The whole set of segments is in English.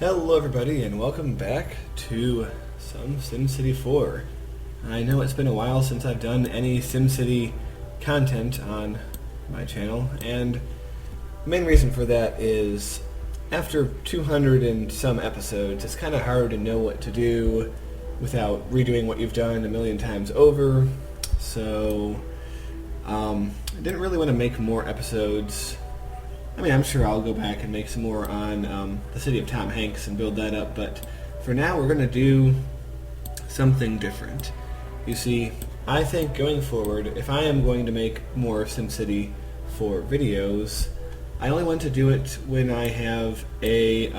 Hello everybody and welcome back to some SimCity 4. I know it's been a while since I've done any SimCity content on my channel, and the main reason for that is after 200 and some episodes it's kind of hard to know what to do without redoing what you've done a million times over. So I didn't really want to make more episodes. I mean, I'm sure I'll go back and make some more on the city of Tom Hanks and build that up, but for now we're going to do something different. You see, I think going forward, if I am going to make more SimCity 4 videos, I only want to do it when I have a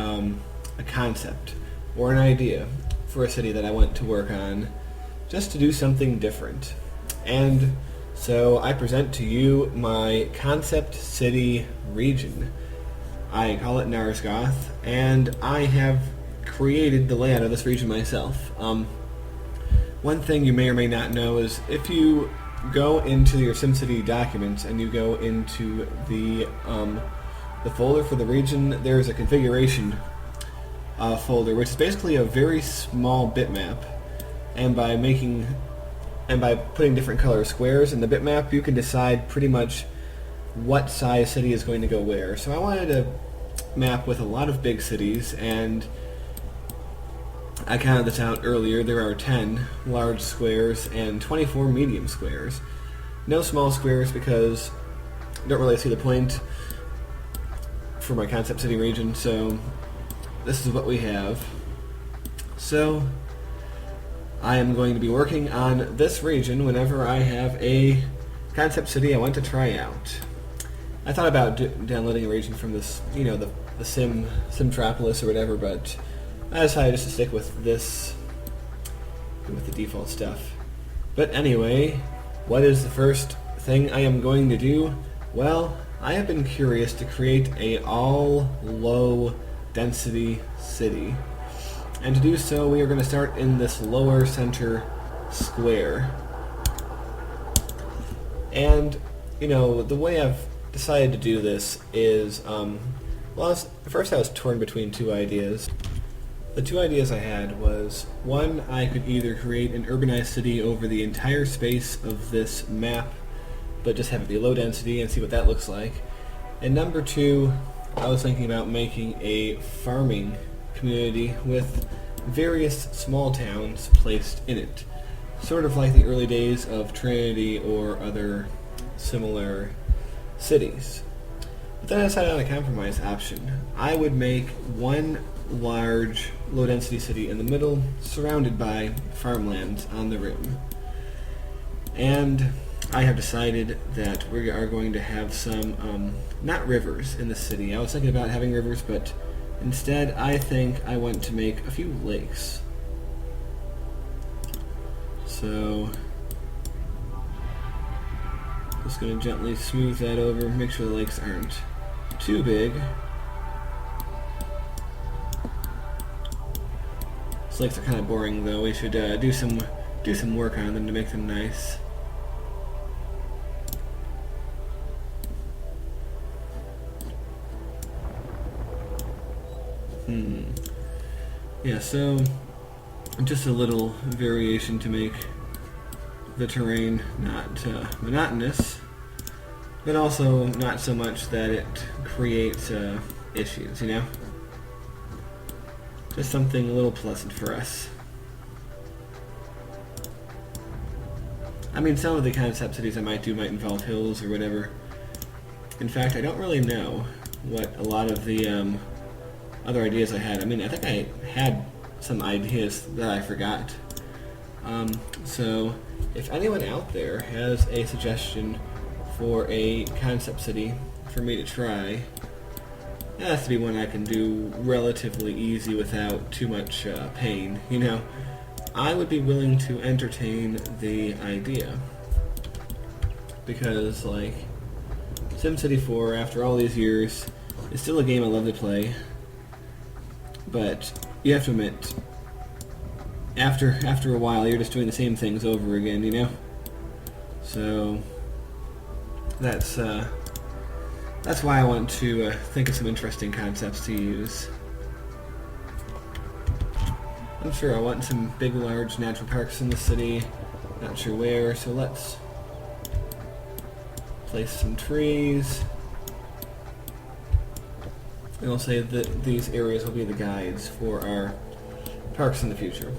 concept or an idea for a city that I want to work on, just to do something different. And so I present to you my concept city region. I call it Narsgoth, and I have created the layout of this region myself. One thing you may or may not know is if you go into your SimCity documents and you go into the folder for the region, there's a configuration folder, which is basically a very small bitmap, and by putting different color squares in the bitmap, you can decide pretty much what size city is going to go where. So I wanted a map with a lot of big cities, and I counted this out earlier. There are 10 large squares and 24 medium squares. No small squares because I don't really see the point for my concept city region, so this is what we have. So I am going to be working on this region whenever I have a concept city I want to try out. I thought about downloading a region from this, you know, the Simtropolis or whatever, but I decided just to stick with this, with the default stuff. But anyway, what is the first thing I am going to do? Well, I have been curious to create a all low density city. And to do so, we are going to start in this lower center square. And, you know, the way I've decided to do this is, well, first I was torn between two ideas. The two ideas I had was, one, I could either create an urbanized city over the entire space of this map, but just have it be low density and see what that looks like. And number two, I was thinking about making a farming community with various small towns placed in it, sort of like the early days of Trinity or other similar cities. But then I decided on a compromise option. I would make one large low-density city in the middle, surrounded by farmlands on the rim. And I have decided that we are going to have some, not rivers in the city. I was thinking about having rivers, but instead, I think I want to make a few lakes. So, just going to gently smooth that over, make sure the lakes aren't too big. These lakes are kind of boring, though. We should do some work on them to make them nice. Yeah, so just a little variation to make the terrain not monotonous, but also not so much that it creates issues, you know? Just something a little pleasant for us. I mean, some of the concept cities I might involve hills or whatever. In fact, I don't really know what a lot of the other ideas I had. I mean, I think I had some ideas that I forgot. So, if anyone out there has a suggestion for a concept city for me to try, it has to be one I can do relatively easy without too much pain, you know. I would be willing to entertain the idea. Because, like, SimCity 4, after all these years, is still a game I love to play. But you have to admit, after a while, you're just doing the same things over again, you know? So that's why I want to think of some interesting concepts to use. I'm sure I want some big, large natural parks in the city. Not sure where, so let's place some trees. And I'll say that these areas will be the guides for our parks in the future.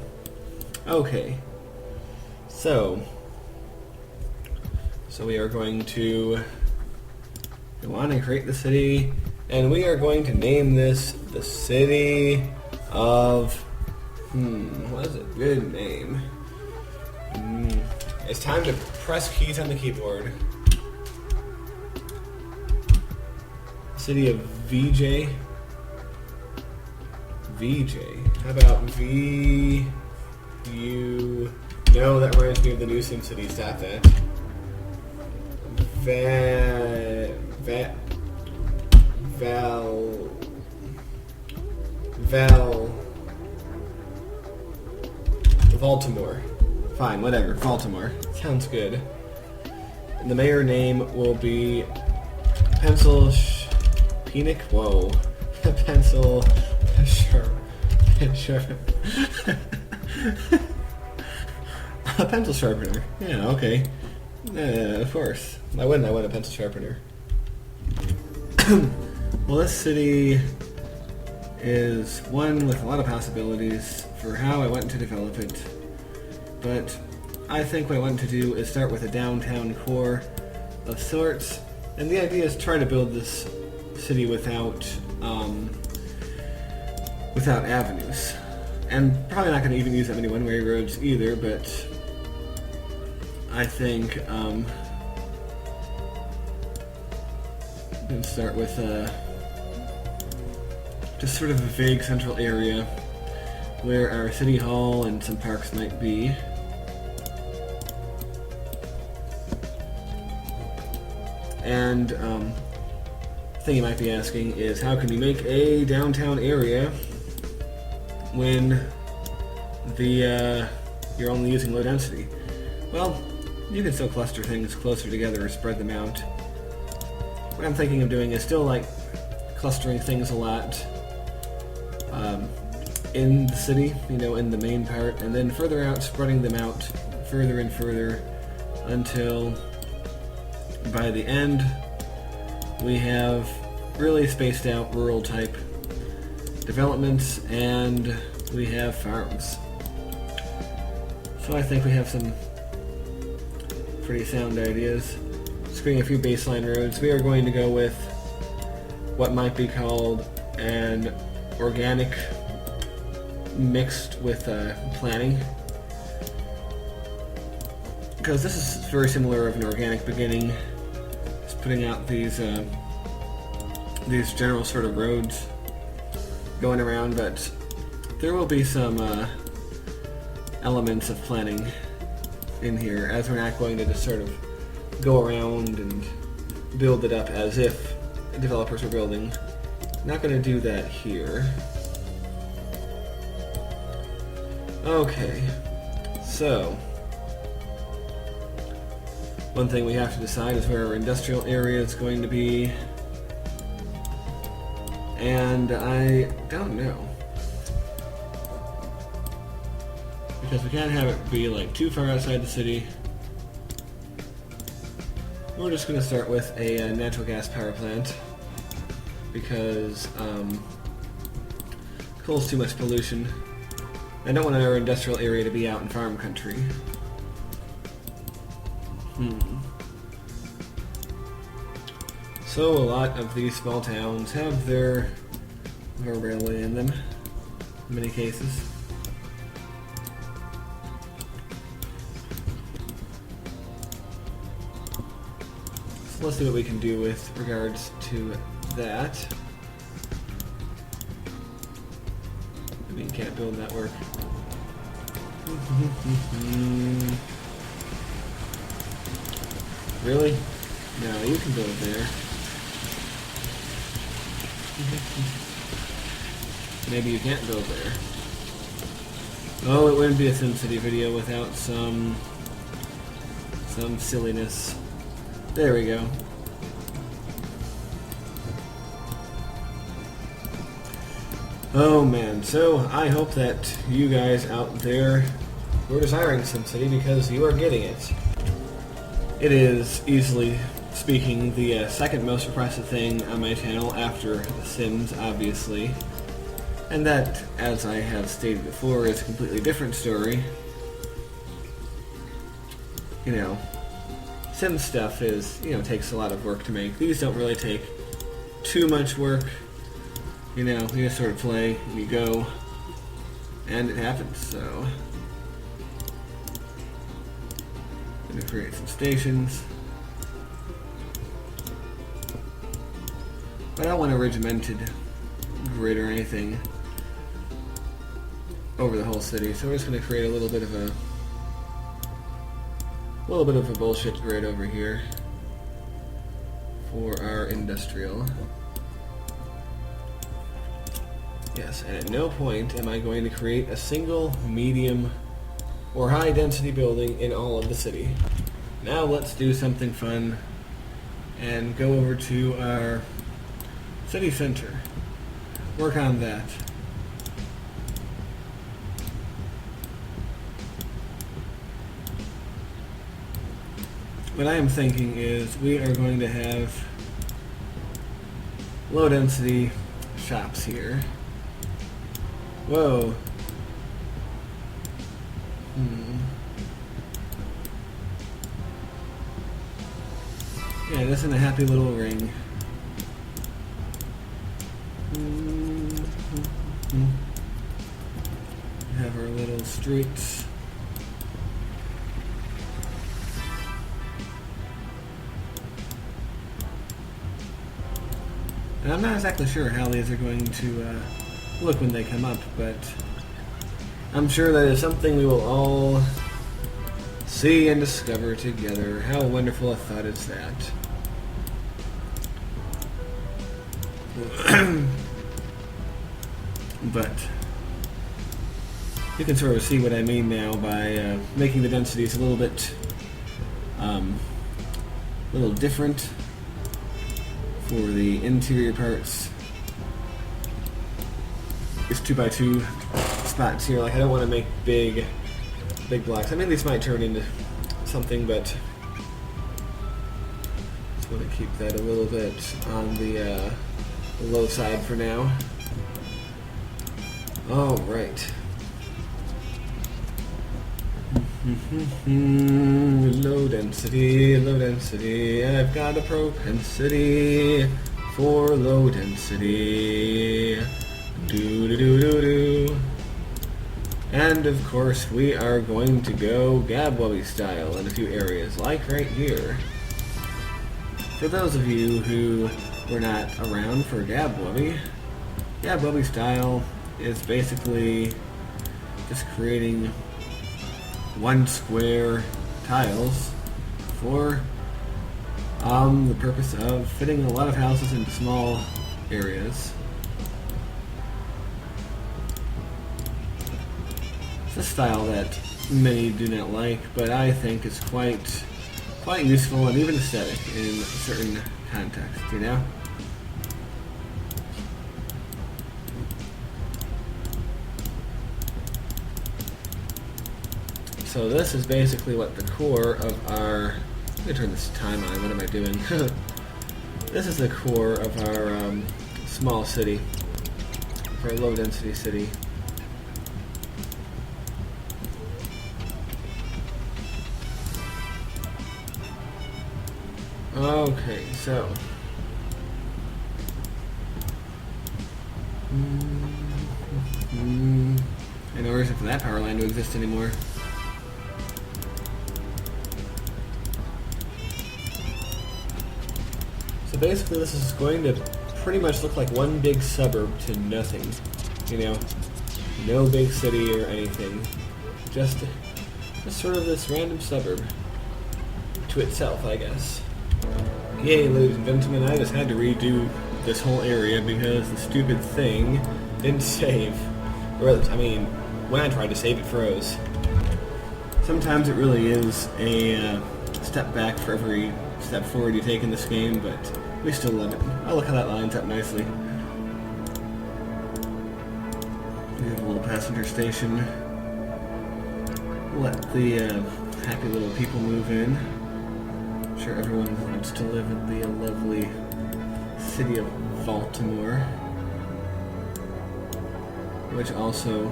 Okay. So we are going to go on and create the city, and we are going to name this the City of... what is a good name? It's time to press keys on the keyboard. City of VJ. VJ. How about VU? No, that reminds me of the new SimCity. Stop that. Valtimore. Fine, whatever. Valtimore. Sounds good. And the mayor name will be Penic? Whoa. Pencil... A pencil sharpener. Yeah, okay. Of course. Why wouldn't I want a pencil sharpener? Well, this city is one with a lot of possibilities for how I want to develop it. But I think what I want to do is start with a downtown core of sorts. And the idea is try to build this city without avenues. And probably not going to even use that many one-way roads either, but I think I'm going to start with just sort of a vague central area where our city hall and some parks might be. And the thing you might be asking is, how can you make a downtown area when you're only using low density? Well, you can still cluster things closer together or spread them out. What I'm thinking of doing is still like clustering things a lot in the city, in the main part, and then further out, spreading them out further and further until by the end we have really spaced out rural type developments and we have farms. So I think we have some pretty sound ideas. Screening a few baseline roads, we are going to go with what might be called an organic mixed with planning, because this is very similar of an organic beginning. Just putting out these general sort of roads going around, but there will be some elements of planning in here, as we're not going to just sort of go around and build it up as if developers were building. Not going to do that here. Okay, so one thing we have to decide is where our industrial area is going to be, and I don't know, because we can't have it be like too far outside the city. We're just going to start with a natural gas power plant, because coal's too much pollution. I don't want our industrial area to be out in farm country. So a lot of these small towns have their railway in them, in many cases. So let's see what we can do with regards to that. I mean, can't build that work. Really? No, you can build there. Maybe you can't build there. Oh, it wouldn't be a SimCity video without some silliness. There we go. Oh man, so I hope that you guys out there were desiring SimCity because you are getting it. It is, easily speaking, the second most requested thing on my channel after The Sims, obviously. And that, as I have stated before, is a completely different story. You know, Sim stuff is, takes a lot of work to make. These don't really take too much work. You just sort of play, and you go, and it happens, so. I'm gonna create some stations. But I don't want a regimented grid or anything over the whole city, so we're just gonna create a little bit of a bullshit grid over here for our industrial. Yes, and at no point am I going to create a single medium or high density building in all of the city. Now let's do something fun and go over to our city center. Work on that. What I am thinking is we are going to have low density shops here. Whoa. Yeah, this is a happy little ring. Have our little streets. And I'm not exactly sure how these are going to look when they come up, but I'm sure that is something we will all see and discover together. How wonderful a thought is that. But you can sort of see what I mean now by making the densities a little bit different for the interior parts. It's 2x2 spots here. Like, I don't want to make big blocks. I mean, these might turn into something, but just want to keep that a little bit on the low side for now. All right. Low density. I've got a propensity for low density. Do. And of course, we are going to go Gabwubby style in a few areas, like right here. For those of you who were not around for Gabwubby style is basically just creating one square tiles for the purpose of fitting a lot of houses into small areas. It's a style that many do not like, but I think is quite useful and even aesthetic in certain contexts, So this is basically what the core of our... Let me turn this time on. What am I doing? This is the core of our small city, for a low density city. Okay, so no reason for that power line to exist anymore. So basically this is going to pretty much look like one big suburb to nothing, no big city or anything, just sort of this random suburb to itself, I guess. Yay, ladies and gentlemen, I just had to redo this whole area because the stupid thing didn't save. Or, I mean, when I tried to save, it froze. Sometimes it really is a step back for every step forward you take in this game, but we still love it. Oh, look how that lines up nicely. passenger station. Let the happy little people move in. I'm sure everyone wants to live in the lovely city of Valtimore, which also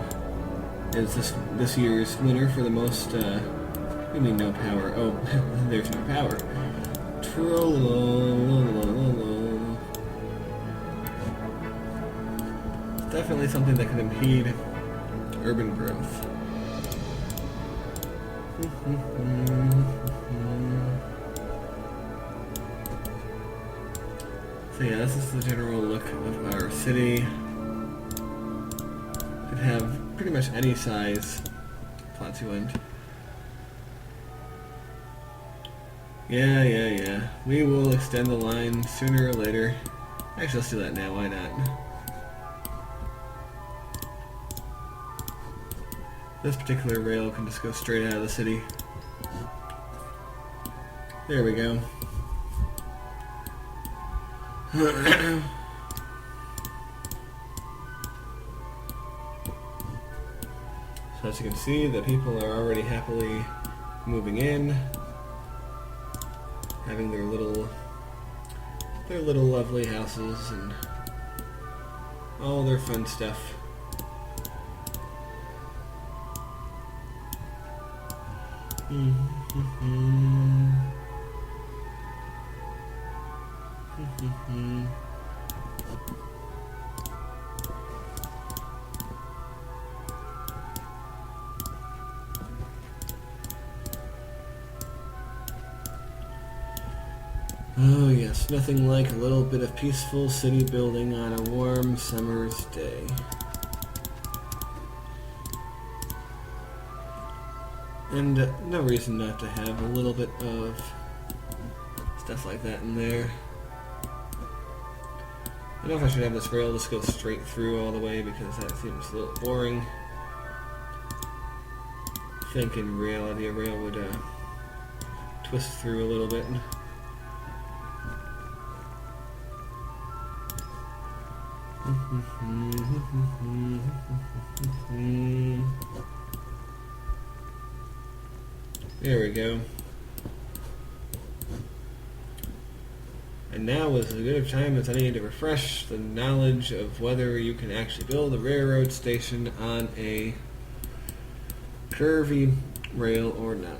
is this year's winner for the most. I mean, no power. Oh, there's no power. Definitely something that can impede urban growth. So yeah, this is the general look of our city. Could have pretty much any size plots you want. Yeah. We will extend the line sooner or later. Actually, let's do that now. Why not? This particular rail can just go straight out of the city. There we go. So as you can see, the people are already happily moving in, having their little lovely houses and all their fun stuff. Oh yes, nothing like a little bit of peaceful city building on a warm summer's day. And no reason not to have a little bit of stuff like that in there. I don't know if I should have this rail just go straight through all the way because that seems a little boring. I think in reality a rail would twist through a little bit. There we go. And now is as good a time as any to refresh the knowledge of whether you can actually build a railroad station on a curvy rail or not.